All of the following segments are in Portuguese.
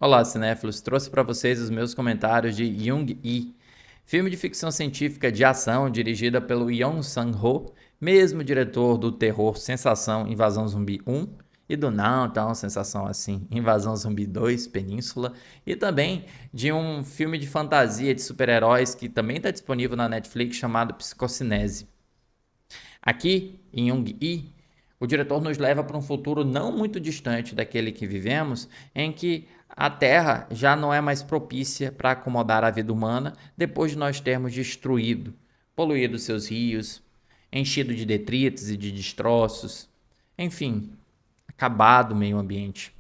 Olá, cinéfilos. Trouxe para vocês os meus comentários de Jung-E, filme de ficção científica de ação dirigida pelo Yeon Sang-ho, mesmo diretor do terror Sensação Invasão Zumbi 1 e do não tão sensação assim Invasão Zumbi 2 Península, e também de um filme de fantasia de super-heróis que também está disponível na Netflix chamado Psicocinese. Aqui, em Jung-E, o diretor nos leva para um futuro não muito distante daquele que vivemos, em que a Terra já não é mais propícia para acomodar a vida humana depois de nós termos destruído, poluído seus rios, enchido de detritos e de destroços, enfim, acabado o meio ambiente.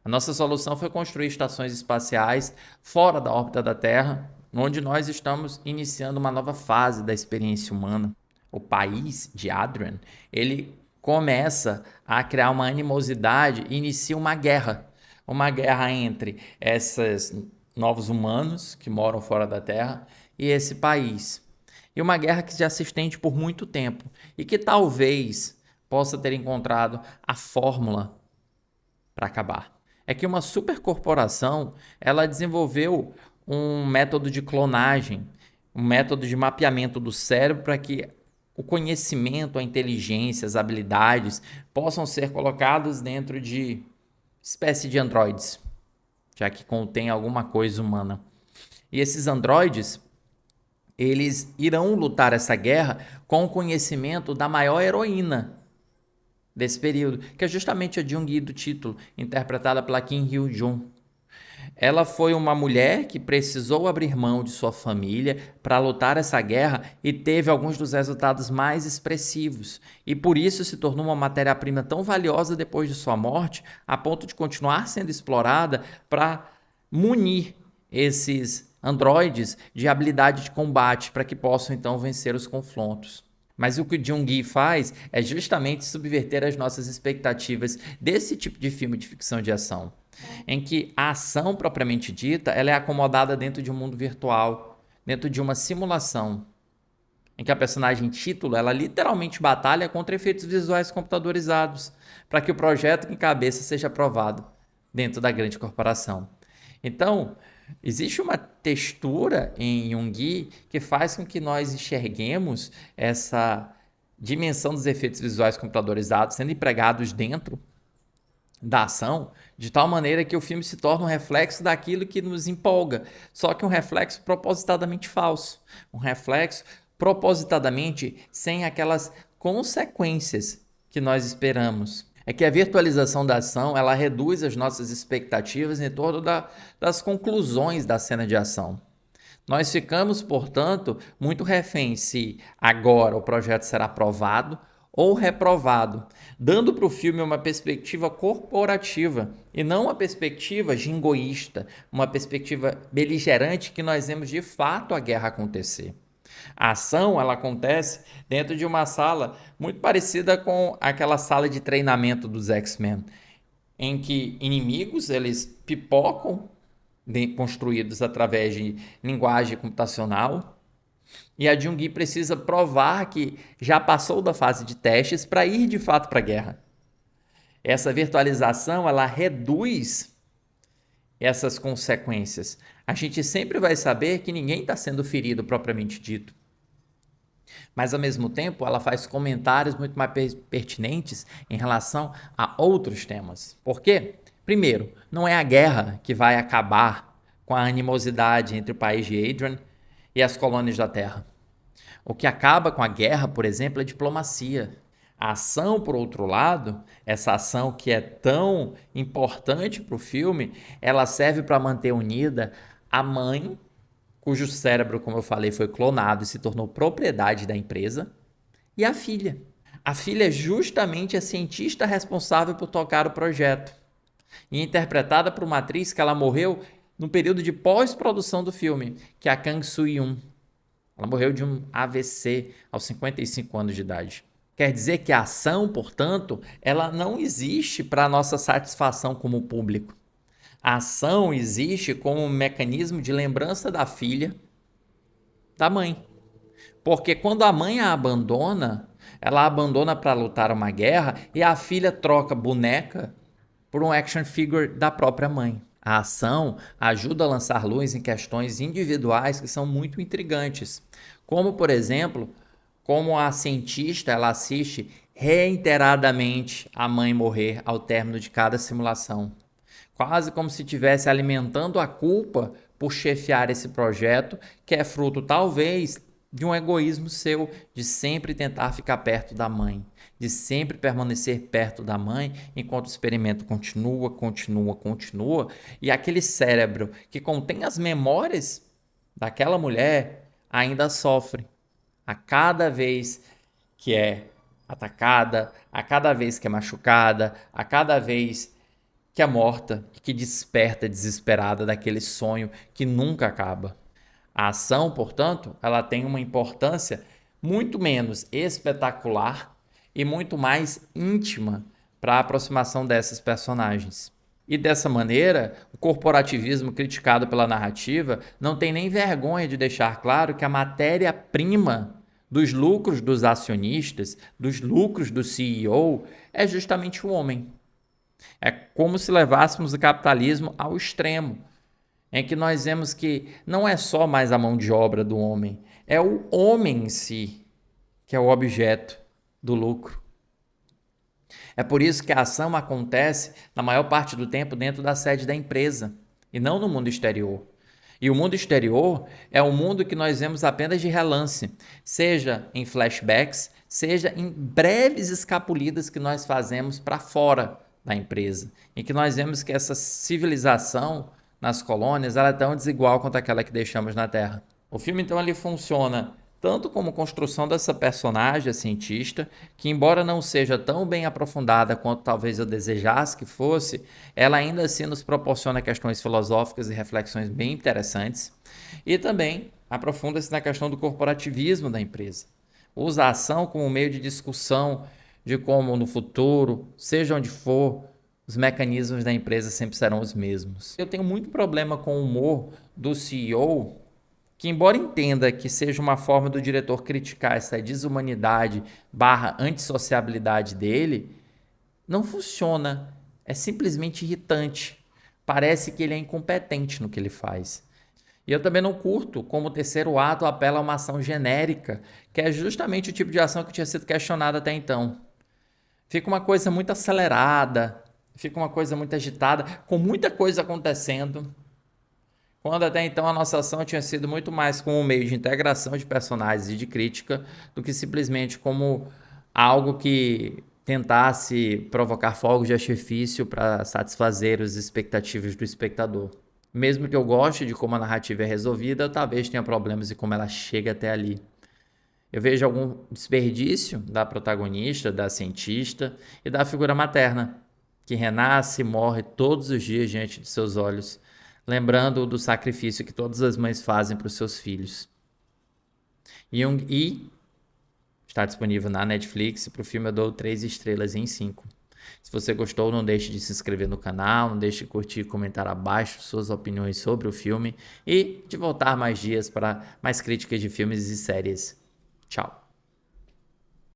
A nossa solução foi construir estações espaciais fora da órbita da Terra, onde nós estamos iniciando uma nova fase da experiência humana. O país de Adrian, ele começa a criar uma animosidade e inicia uma guerra entre esses novos humanos que moram fora da Terra e esse país. E uma guerra que já se estende por muito tempo e que talvez possa ter encontrado a fórmula para acabar. É que uma supercorporação, ela desenvolveu um método de clonagem, um método de mapeamento do cérebro para que o conhecimento, a inteligência, as habilidades possam ser colocados dentro de espécie de androides, já que contém alguma coisa humana. E esses androides, eles irão lutar essa guerra com o conhecimento da maior heroína desse período, que é justamente a Jung-Yi do título, interpretada pela Kim Hyo-jung. Ela foi uma mulher que precisou abrir mão de sua família para lutar essa guerra e teve alguns dos resultados mais expressivos. E por isso se tornou uma matéria-prima tão valiosa depois de sua morte, a ponto de continuar sendo explorada para munir esses androides de habilidade de combate para que possam então vencer os confrontos. Mas o que o Jung-Yi faz é justamente subverter as nossas expectativas desse tipo de filme de ficção de ação, em que a ação propriamente dita ela é acomodada dentro de um mundo virtual, dentro de uma simulação, em que a personagem título ela literalmente batalha contra efeitos visuais computadorizados para que o projeto em cabeça seja aprovado dentro da grande corporação. Então, existe uma textura em Jung que faz com que nós enxerguemos essa dimensão dos efeitos visuais computadorizados sendo empregados dentro da ação, de tal maneira que o filme se torna um reflexo daquilo que nos empolga, só que um reflexo propositadamente falso, um reflexo propositadamente sem aquelas consequências que nós esperamos. É que a virtualização da ação ela reduz as nossas expectativas em torno das conclusões da cena de ação. Nós ficamos, portanto, muito reféns se agora o projeto será aprovado ou reprovado, dando para o filme uma perspectiva corporativa e não uma perspectiva jingoísta, uma perspectiva beligerante que nós vemos de fato a guerra acontecer. A ação ela acontece dentro de uma sala muito parecida com aquela sala de treinamento dos X-Men, em que inimigos eles pipocam construídos através de linguagem computacional e a Jung-Yi precisa provar que já passou da fase de testes para ir de fato para a guerra. Essa virtualização ela reduz essas consequências. A gente sempre vai saber que ninguém está sendo ferido propriamente dito. Mas, ao mesmo tempo, ela faz comentários muito mais pertinentes em relação a outros temas. Por quê? Primeiro, não é a guerra que vai acabar com a animosidade entre o país de Adrian e as colônias da Terra. O que acaba com a guerra, por exemplo, é a diplomacia. A ação, por outro lado, essa ação que é tão importante para o filme, ela serve para manter unida a mãe, cujo cérebro, como eu falei, foi clonado e se tornou propriedade da empresa, e a filha. A filha é justamente a cientista responsável por tocar o projeto, e interpretada por uma atriz que ela morreu no período de pós-produção do filme, que é a Kang Soo-yoon. Ela morreu de um AVC aos 55 anos de idade. Quer dizer que a ação, portanto, ela não existe para a nossa satisfação como público. A ação existe como um mecanismo de lembrança da filha, da mãe. Porque quando a mãe a abandona, ela a abandona para lutar uma guerra e a filha troca boneca por um action figure da própria mãe. A ação ajuda a lançar luz em questões individuais que são muito intrigantes, como, por exemplo, como a cientista ela assiste reiteradamente a mãe morrer ao término de cada simulação, quase como se estivesse alimentando a culpa por chefiar esse projeto, que é fruto talvez de um egoísmo seu de sempre tentar ficar perto da mãe, de sempre permanecer perto da mãe enquanto o experimento continua, e aquele cérebro que contém as memórias daquela mulher ainda sofre a cada vez que é atacada, a cada vez que é machucada, a cada vez que é morta e que desperta desesperada daquele sonho que nunca acaba. A ação, portanto, ela tem uma importância muito menos espetacular e muito mais íntima para a aproximação dessas personagens. E dessa maneira, o corporativismo criticado pela narrativa não tem nem vergonha de deixar claro que a matéria-prima dos lucros dos acionistas, dos lucros do CEO, é justamente o homem. É como se levássemos o capitalismo ao extremo, em que nós vemos que não é só mais a mão de obra do homem, é o homem em si que é o objeto do lucro. É por isso que a ação acontece, na maior parte do tempo, dentro da sede da empresa, e não no mundo exterior. E o mundo exterior é um mundo que nós vemos apenas de relance, seja em flashbacks, seja em breves escapulidas que nós fazemos para fora da empresa, em que nós vemos que essa civilização nas colônias ela é tão desigual quanto aquela que deixamos na Terra. O filme, então, ele funciona tanto como construção dessa personagem, a cientista, que embora não seja tão bem aprofundada quanto talvez eu desejasse que fosse, ela ainda assim nos proporciona questões filosóficas e reflexões bem interessantes, e também aprofunda-se na questão do corporativismo da empresa. Usa a ação como meio de discussão de como no futuro, seja onde for, os mecanismos da empresa sempre serão os mesmos. Eu tenho muito problema com o humor do CEO, que embora entenda que seja uma forma do diretor criticar essa desumanidade barra antissociabilidade dele, não funciona. É simplesmente irritante. Parece que ele é incompetente no que ele faz. E eu também não curto como o terceiro ato apela a uma ação genérica, que é justamente o tipo de ação que tinha sido questionada até então. Fica uma coisa muito acelerada, fica uma coisa muito agitada, com muita coisa acontecendo, quando até então a nossa ação tinha sido muito mais como um meio de integração de personagens e de crítica do que simplesmente como algo que tentasse provocar fogos de artifício para satisfazer as expectativas do espectador. Mesmo que eu goste de como a narrativa é resolvida, eu talvez tenha problemas em como ela chega até ali. Eu vejo algum desperdício da protagonista, da cientista e da figura materna, que renasce e morre todos os dias diante de seus olhos, lembrando do sacrifício que todas as mães fazem para os seus filhos. Jung E está disponível na Netflix. Para o filme eu dou 3 estrelas em 5. Se você gostou, não deixe de se inscrever no canal, não deixe de curtir e comentar abaixo suas opiniões sobre o filme e de voltar mais dias para mais críticas de filmes e séries. Tchau!